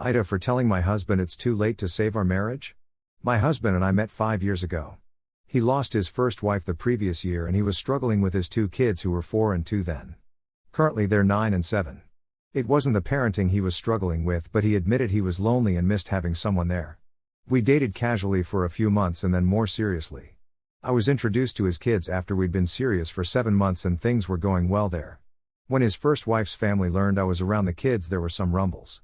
AITA for telling my husband it's too late to save our marriage? My husband and I met 5 years ago. He lost his first wife the previous year and he was struggling with his 2 kids who were 4 and 2 then. Currently they're 9 and 7. It wasn't the parenting he was struggling with, but he admitted he was lonely and missed having someone there. We dated casually for a few months and then more seriously. I was introduced to his kids after we'd been serious for 7 months and things were going well there. When his first wife's family learned I was around the kids, there were some rumbles.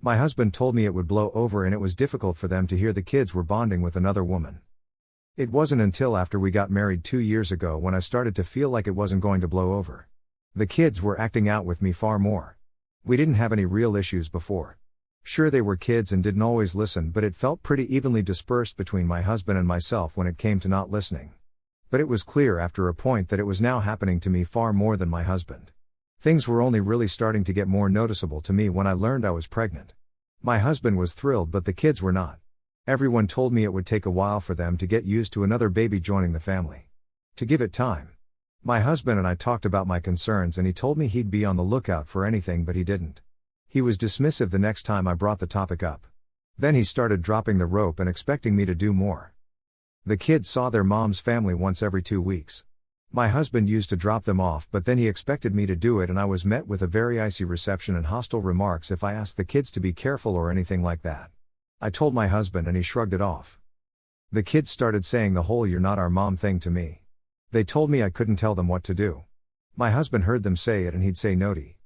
My husband told me it would blow over and it was difficult for them to hear the kids were bonding with another woman. It wasn't until after we got married 2 years ago when I started to feel like it wasn't going to blow over. The kids were acting out with me far more. We didn't have any real issues before. Sure, they were kids and didn't always listen, but it felt pretty evenly dispersed between my husband and myself when it came to not listening. But it was clear after a point that it was now happening to me far more than my husband. Things were only really starting to get more noticeable to me when I learned I was pregnant. My husband was thrilled, but the kids were not. Everyone told me it would take a while for them to get used to another baby joining the family. To give it time. My husband and I talked about my concerns and he told me he'd be on the lookout for anything, but he didn't. He was dismissive the next time I brought the topic up. Then he started dropping the rope and expecting me to do more. The kids saw their mom's family once every 2 weeks. My husband used to drop them off, but then he expected me to do it and I was met with a very icy reception and hostile remarks if I asked the kids to be careful or anything like that. I told my husband and he shrugged it off. The kids started saying the whole "you're not our mom" thing to me. They told me I couldn't tell them what to do. My husband heard them say it and he'd say "Noti."